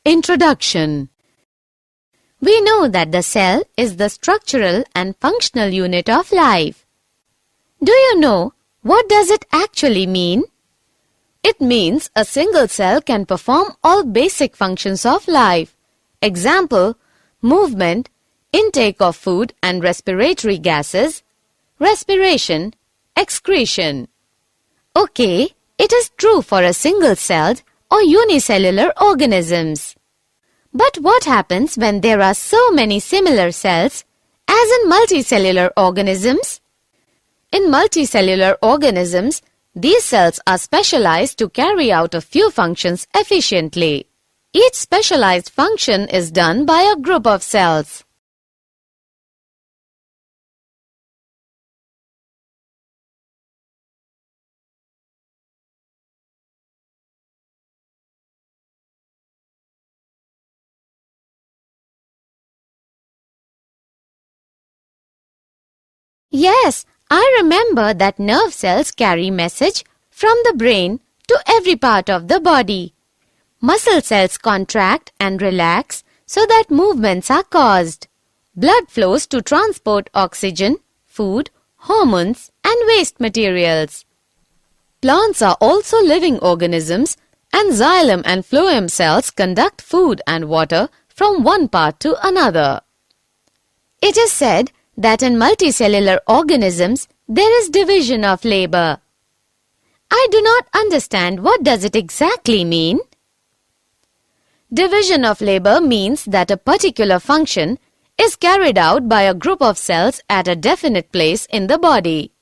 Introduction. We know that the cell is the structural and functional unit of life. Do you know what does it actually mean? It means a single cell can perform all basic functions of life. Example, movement, intake of food and respiratory gases, respiration, excretion. Okay, it is true for a single-celled or unicellular organisms. But what happens when there are so many similar cells as in multicellular organisms? In multicellular organisms, these cells are specialized to carry out a few functions efficiently. Each specialized function is done by a group of cells. Yes, I remember that nerve cells carry message from the brain to every part of the body. Muscle cells contract and relax so that movements are caused. Blood flows to transport oxygen, food, hormones, and waste materials. Plants are also living organisms, and xylem and phloem cells conduct food and water from one part to another. It is said that in multicellular organisms there is division of labor. I do not understand what does it exactly mean. Division of labor means that a particular function is carried out by a group of cells at a definite place in the body.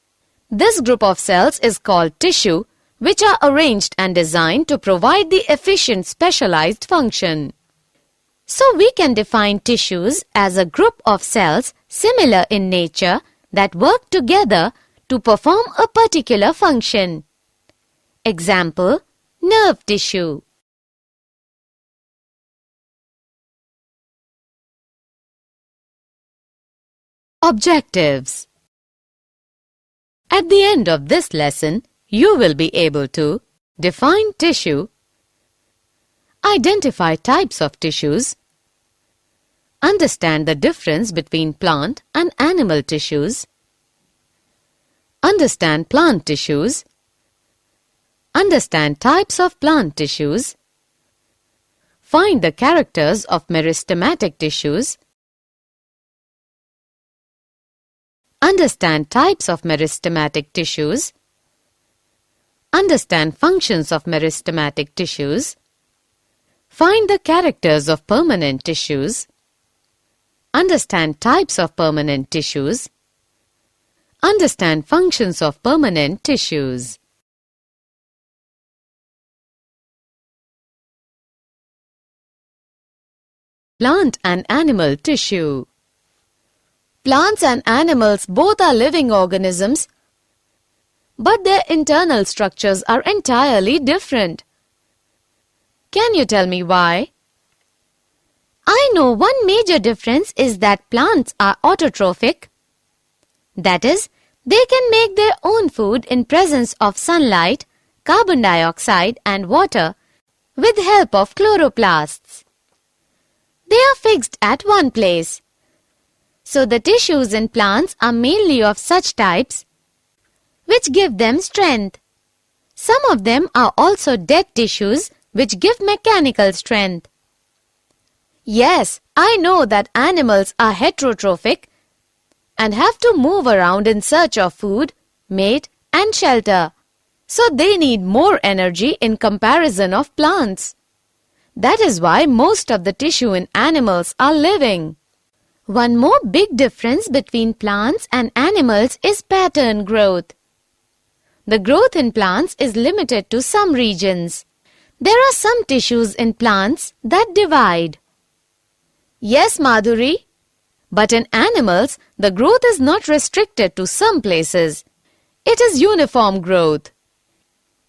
This group of cells is called tissue, which are arranged and designed to provide the efficient specialized function. So we can define tissues as a group of cells similar in nature that work together to perform a particular function. Example, nerve tissue. Objectives. At the end of this lesson, you will be able to define tissue, identify types of tissues, understand the difference between plant and animal tissues, understand plant tissues, understand types of plant tissues, find the characters of meristematic tissues, understand types of meristematic tissues, understand functions of meristematic tissues, find the characters of permanent tissues, understand types of permanent tissues, understand functions of permanent tissues. Plant and animal tissue. Plants and animals both are living organisms, but their internal structures are entirely different. Can you tell me why? I know one major difference is that plants are autotrophic. That is, they can make their own food in presence of sunlight, carbon dioxide and water with help of chloroplasts. They are fixed at one place. So the tissues in plants are mainly of such types which give them strength. Some of them are also dead tissues which give mechanical strength. Yes, I know that animals are heterotrophic and have to move around in search of food, mate and shelter. So they need more energy in comparison of plants. That is why most of the tissue in animals are living. One more big difference between plants and animals is pattern growth. The growth in plants is limited to some regions. There are some tissues in plants that divide. Yes, Madhuri, but in animals, the growth is not restricted to some places. It is uniform growth.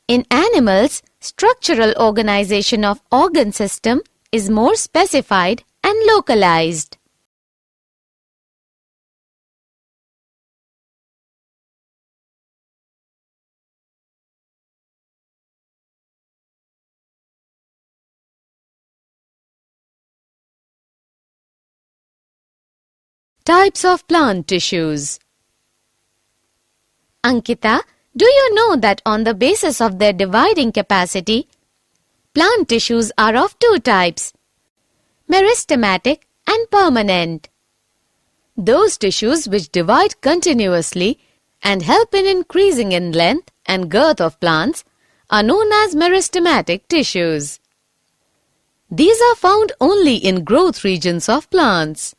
In animals, structural organization of organ system is more specified and localized. Types of plant tissues. Ankita, do you know that on the basis of their dividing capacity, plant tissues are of two types, meristematic and permanent. Those tissues which divide continuously and help in increasing in length and girth of plants are known as meristematic tissues. These are found only in growth regions of plants.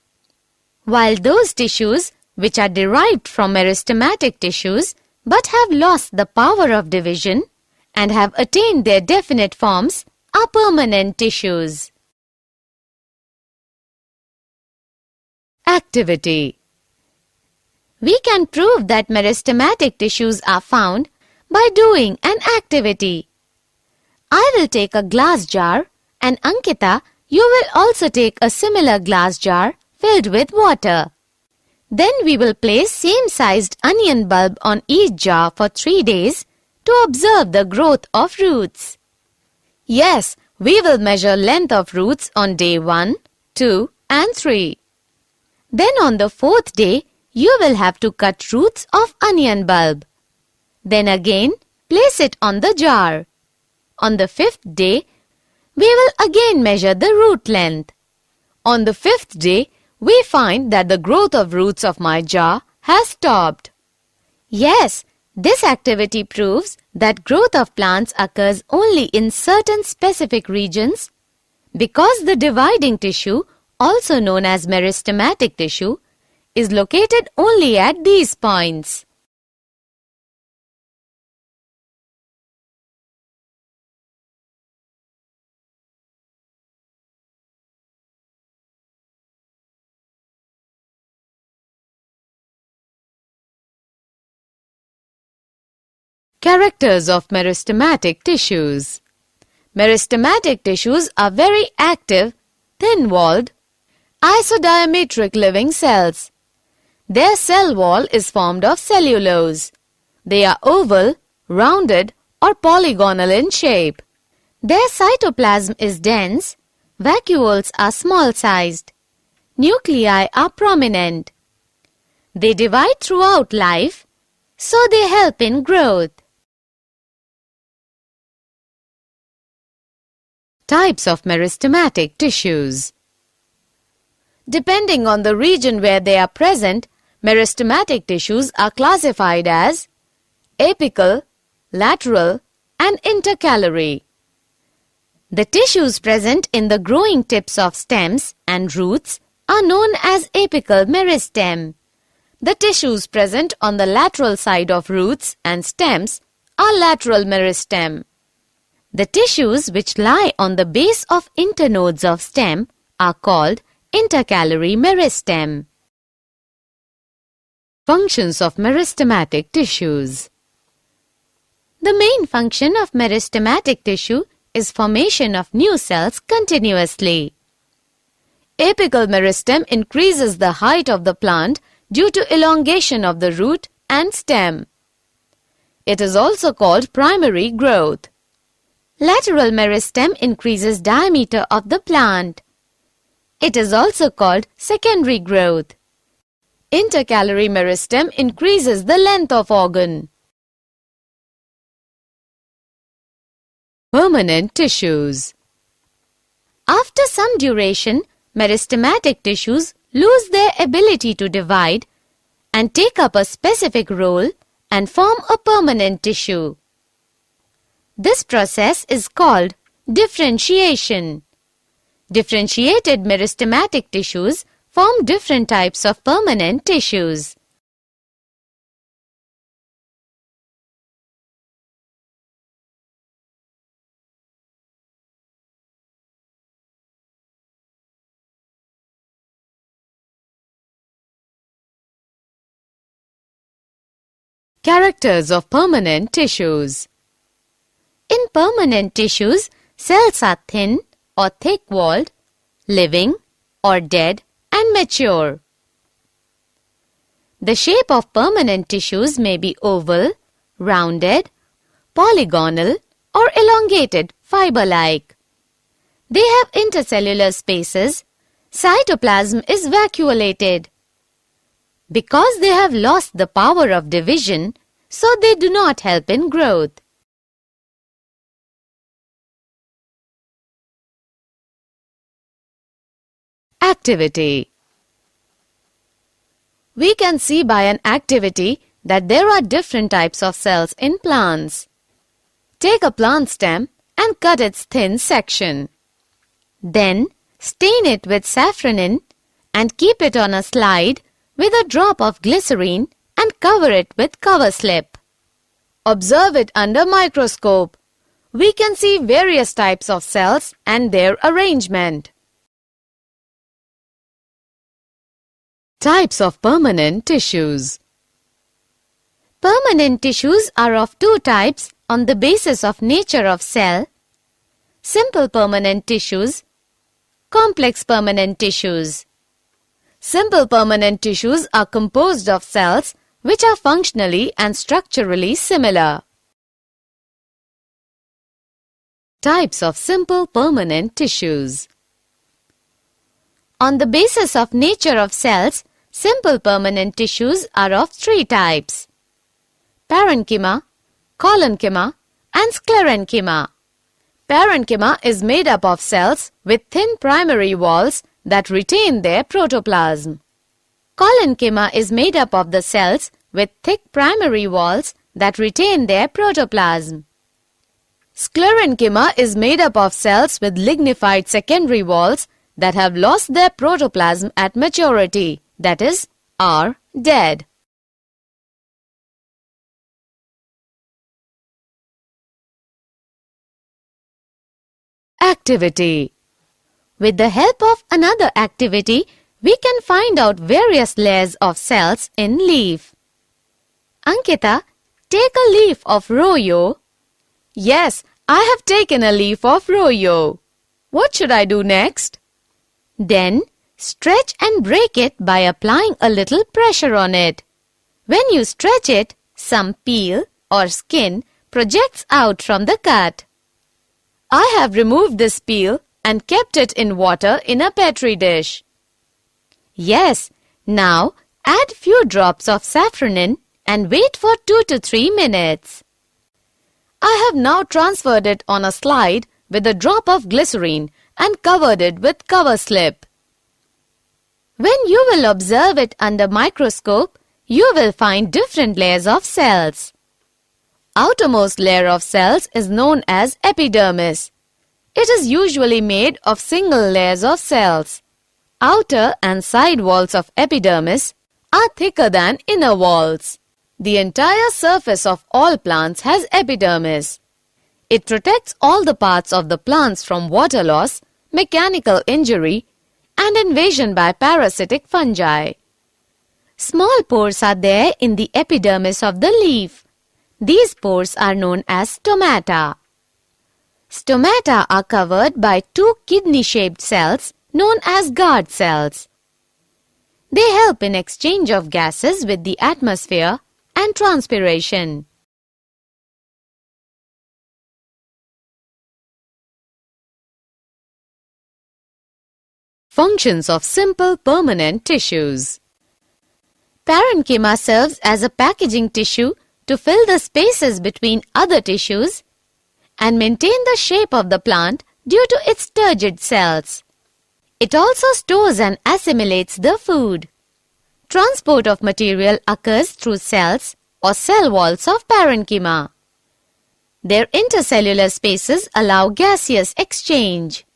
While those tissues which are derived from meristematic tissues but have lost the power of division and have attained their definite forms are permanent tissues. Activity. We can prove that meristematic tissues are found by doing an activity. I will take a glass jar and Ankita, you will also take a similar glass jar filled with water. Then we will place same-sized onion bulb on each jar for 3 days to observe the growth of roots. Yes, we will measure length of roots on day 1, 2 and 3. Then on the 4th day, you will have to cut roots of onion bulb. Then again, place it on the jar. On the 5th day, we will again measure the root length. On the 5th day, we find that the growth of roots of my jar has stopped. Yes, this activity proves that growth of plants occurs only in certain specific regions because the dividing tissue, also known as meristematic tissue, is located only at these points. Characters of meristematic tissues. Meristematic tissues are very active, thin-walled, isodiametric living cells. Their cell wall is formed of cellulose. They are oval, rounded or polygonal in shape. Their cytoplasm is dense, vacuoles are small-sized, nuclei are prominent. They divide throughout life, so they help in growth. Types of meristematic tissues. Depending on the region where they are present, meristematic tissues are classified as apical, lateral, and intercalary. The tissues present in the growing tips of stems and roots are known as apical meristem. The tissues present on the lateral side of roots and stems are lateral meristem. The tissues which lie on the base of internodes of stem are called intercalary meristem. Functions of meristematic tissues. The main function of meristematic tissue is formation of new cells continuously. Apical meristem increases the height of the plant due to elongation of the root and stem. It is also called primary growth. Lateral meristem increases diameter of the plant. It is also called secondary growth. Intercalary meristem increases the length of organ. Permanent tissues. After some duration, meristematic tissues lose their ability to divide and take up a specific role and form a permanent tissue. This process is called differentiation. Differentiated meristematic tissues form different types of permanent tissues. Characters of permanent tissues. In permanent tissues, cells are thin or thick-walled, living or dead and mature. The shape of permanent tissues may be oval, rounded, polygonal or elongated, fiber-like. They have intercellular spaces. Cytoplasm is vacuolated. because they have lost the power of division, so they do not help in growth. Activity. We can see by an activity that there are different types of cells in plants. Take a plant stem and cut its thin section. Then stain it with safranin and keep it on a slide with a drop of glycerine and cover it with cover slip. Observe it under microscope. We can see various types of cells and their arrangement. Types of permanent tissues. Permanent tissues are of two types on the basis of nature of cell: simple permanent tissues, complex permanent tissues. Simple permanent tissues are composed of cells which are functionally and structurally similar. Types of simple permanent tissues. On the basis of nature of cells, simple permanent tissues are of three types: parenchyma, collenchyma, and sclerenchyma. Parenchyma is made up of cells with thin primary walls that retain their protoplasm. Collenchyma is made up of the cells with thick primary walls that retain their protoplasm. Sclerenchyma is made up of cells with lignified secondary walls that have lost their protoplasm at maturity, that is, are dead. Activity. With the help of another activity, we can find out various layers of cells in leaf. Ankita, take a leaf of Royo. Yes, I have taken a leaf of Royo. What should I do next? Then, stretch and break it by applying a little pressure on it. When you stretch it, some peel or skin projects out from the cut. I have removed this peel and kept it in water in a petri dish. Yes, now add few drops of safranin and wait for 2 to 3 minutes. I have now transferred it on a slide with a drop of glycerine and covered it with cover slip. When you will observe it under microscope, you will find different layers of cells. Outermost layer of cells is known as epidermis. It is usually made of single layers of cells. Outer and side walls of epidermis are thicker than inner walls. The entire surface of all plants has epidermis. It protects all the parts of the plants from water loss, mechanical injury, and invasion by parasitic fungi. Small pores are there in the epidermis of the leaf. These pores are known as stomata. Stomata are covered by two kidney-shaped cells known as guard cells. They help in exchange of gases with the atmosphere and transpiration. Functions of simple permanent tissues. Parenchyma serves as a packaging tissue to fill the spaces between other tissues and maintain the shape of the plant due to its turgid cells. It also stores and assimilates the food. Transport of material occurs through cells or cell walls of parenchyma. Their intercellular spaces allow gaseous exchange.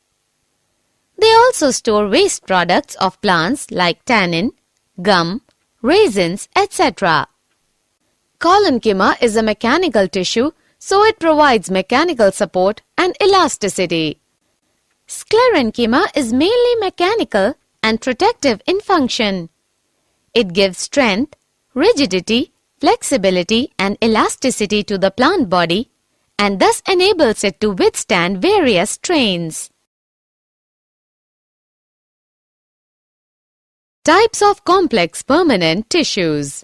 They also store waste products of plants like tannin, gum, raisins, etc. Collenchyma is a mechanical tissue, so it provides mechanical support and elasticity. Sclerenchyma is mainly mechanical and protective in function. It gives strength, rigidity, flexibility and elasticity to the plant body and thus enables it to withstand various strains. Types of complex permanent tissues.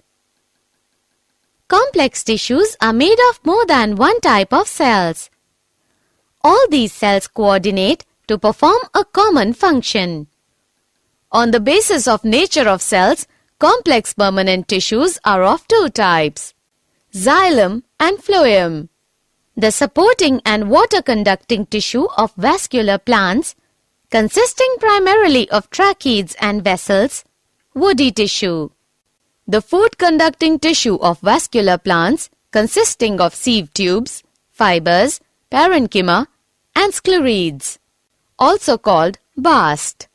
Complex tissues are made of more than one type of cells. All these cells coordinate to perform a common function. On the basis of nature of cells, Complex permanent tissues are of two types, xylem and phloem. The supporting and water-conducting tissue of vascular plants, consisting primarily of tracheids and vessels, woody tissue. The food-conducting tissue of vascular plants, consisting of sieve tubes, fibers, parenchyma, and sclerids, also called bast.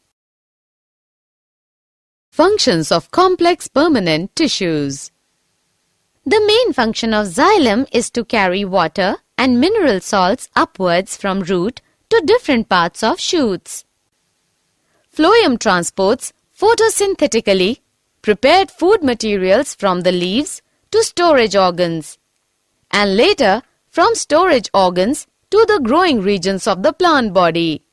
Functions of complex permanent tissues. The main function of xylem is to carry water and mineral salts upwards from root to different parts of shoots. Phloem transports photosynthetically prepared food materials from the leaves to storage organs, and later from storage organs to the growing regions of the plant body.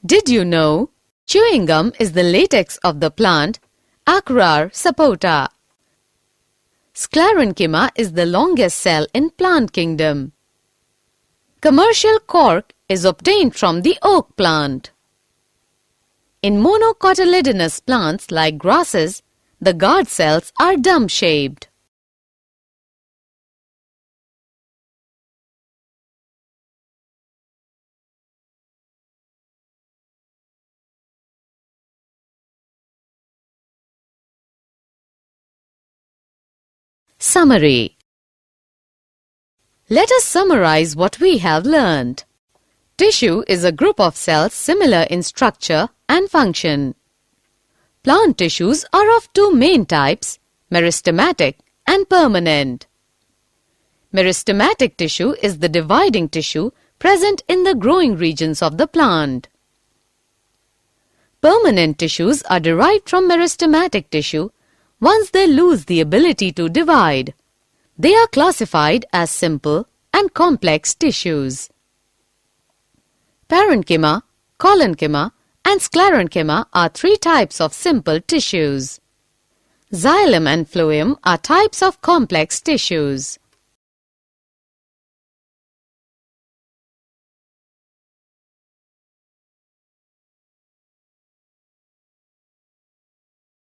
Did you know chewing gum is the latex of the plant Acarar sapota? Sclerenchyma is the longest cell in plant kingdom. Commercial cork is obtained from the oak plant. In monocotyledonous plants like grasses, the guard cells are dome-shaped. Summary. Let us summarize what we have learned. Tissue is a group of cells similar in structure and function. Plant tissues are of two main types, meristematic and permanent. Meristematic tissue is the dividing tissue present in the growing regions of the plant. Permanent tissues are derived from meristematic tissue once they lose the ability to divide. They are classified as simple and complex tissues. Parenchyma, collenchyma, and sclerenchyma are three types of simple tissues. Xylem and phloem are types of complex tissues.